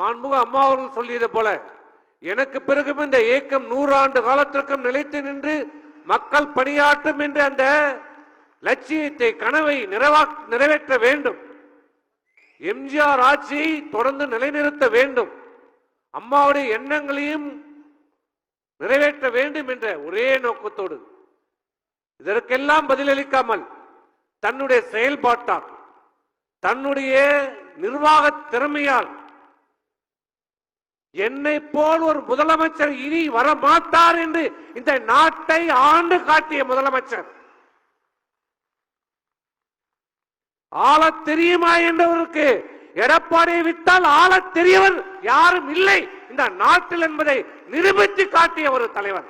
மாண்புமிகு அம்மா அவர்கள் சொல்லியது போல எனக்கு பிறகும் இந்த இயக்கம் 100 ஆண்டு காலத்திற்கும் நிலைத்து நின்று மக்கள் பணியாற்றும் என்ற அந்த லட்சியத்தை கனவை நிறைவேற்ற வேண்டும். எம்ஜிஆர் ஆட்சியை தொடர்ந்து நிலைநிறுத்த வேண்டும். அம்மாவுடைய எண்ணங்களையும் நிறைவேற்ற வேண்டும் என்ற ஒரே நோக்கத்தோடு இதற்கெல்லாம் பதிலளிக்காமல் தன்னுடைய செயல்பாட்டால் தன்னுடைய நிர்வாக திறமையால் என்னை போல் ஒரு முதலமைச்சர் இனி வரமாட்டார் என்று இந்த நாட்டை ஆண்டு காட்டிய முதலமைச்சர், ஆளத் தெரியுமா என்றவருக்கு எடப்பாடியை விட்டால் ஆளத் தெரியவர் யாரும் இல்லை இந்த நாட்டில் என்பதை நிரூபித்து காட்டிய ஒரு தலைவர்.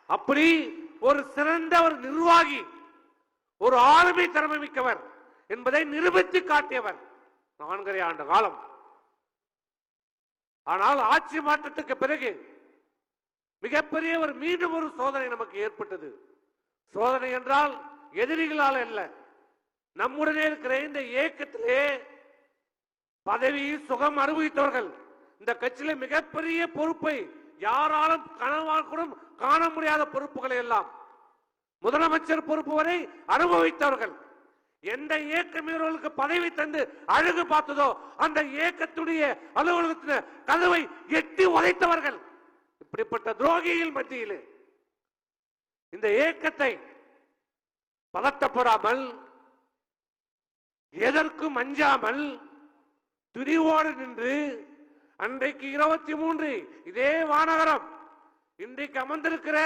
அப்படி ஒரு சிறந்த ஒரு நிர்வாகி, ஒரு ஆளுமை திறமை மிக்கவர் என்பதை நிரூபித்து காட்டியவர் 4.5 ஆண்டு காலம். ஆனால் ஆட்சி மாற்றத்துக்கு பிறகு மிகப்பெரிய ஒரு மீண்டும் ஒரு சோதனை நமக்கு ஏற்பட்டது. சோதனை என்றால் எதிரிகளால் அல்ல, நம்முடனே இருக்கிற இந்த இயக்கத்திலே பதவி சுகம் அனுபவித்தவர்கள், இந்த கட்சியில மிகப்பெரிய பொறுப்பை யாராலும் கனவால் கூட காண முடியாத பொறுப்புகளை எல்லாம் முதலமைச்சர் பொறுப்பு வரை அனுபவித்தவர்கள், எந்த இயக்கம் இவர்களுக்கு பதவி தந்து அழகு பார்த்ததோ அந்த இயக்கத்துடைய அலுவலகத்தின் கதவை எட்டி உதைத்தவர்கள். இப்படிப்பட்ட துரோகிகள் மத்தியில் இந்த இயக்கத்தை பதட்டப்படாமல், எதற்கும் அஞ்சாமல் துணிவோடு நின்று அன்றைக்கு 23 இதே வானகரம், இன்றைக்கு அமர்ந்திருக்கிற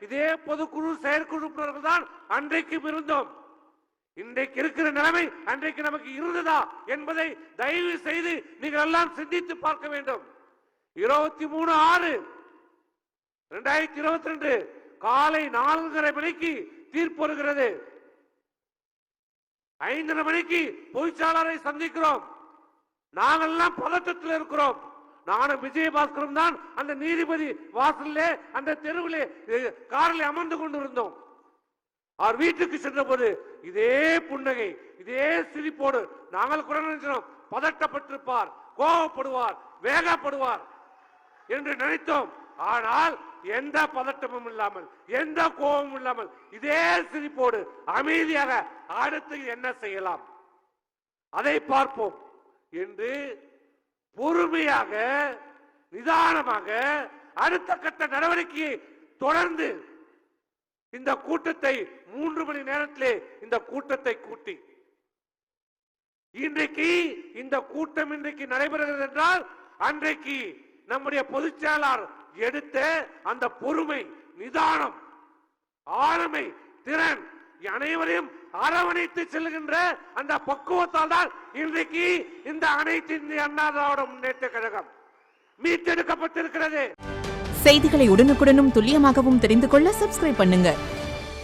இதே பொதுக்குழு செயற்குழு உறுப்பினர்கள் தான் அன்றைக்கு இருந்தோம். இன்றைக்கு இருக்கிற நிலைமை அன்றைக்கு நமக்கு இருந்ததா என்பதை தயவு செய்து நீங்கள் எல்லாம் சிந்தித்து பார்க்க வேண்டும். 23/6/2022 காலை 4:30 மணிக்கு தீர்ப்பு வருகிறது. 5:30 மணிக்கு பொதுச்சாளரை சந்திக்கிறோம். நாங்கள் எல்லாம் பதட்டத்தில் இருக்கிறோம். நானும் விஜயபாஸ்கரும் தான் அந்த நீதிபதி வாசலிலே அந்த தெருவிலே காரில் அமர்ந்து கொண்டிருந்தோம். அவர் வீட்டுக்கு சென்ற போது இதே புன்னகை, இதே சிரிப்போடு நாங்கள் கூட நினைச்சோம் பதட்டப்பட்டிருப்பார், கோபப்படுவார், வேகப்படுவார் என்று நினைத்தோம். ஆனால் எந்த பதட்டமும் இல்லாமல், எந்த கோபமும் இல்லாமல் இதே சிரிப்போடு அமைதியாக அடுத்து என்ன செய்யலாம் அதை பார்ப்போம் என்று பொறுமையாக நிதானமாக அடுத்த கட்ட நடவடிக்கையை தொடர்ந்து இந்த கூட்டத்தை 3 மணி நேரத்திலே இந்த கூட்டத்தை கூட்டி இன்றைக்கு இந்த கூட்டம் இன்றைக்கு நடைபெறுகிறது என்றால் அன்றைக்கு நம்முடைய பொதுச் செயலாளர் எடுத்த அந்த பொறுமை, நிதானம், ஆளுமை, திறன் அனைவரையும் அரவணைத்து செல்கின்ற அந்த பக்குவத்தால் தான் இன்றைக்கு இந்த அனைத்து இந்திய அண்ணா திராவிட முன்னேற்ற கழகம் மீட்டெடுக்கப்பட்டிருக்கிறது. செய்திகளை உடனுக்குடனும் துல்லியமாகவும் தெரிந்து கொள்ள சப்ஸ்கிரைப் பண்ணுங்க.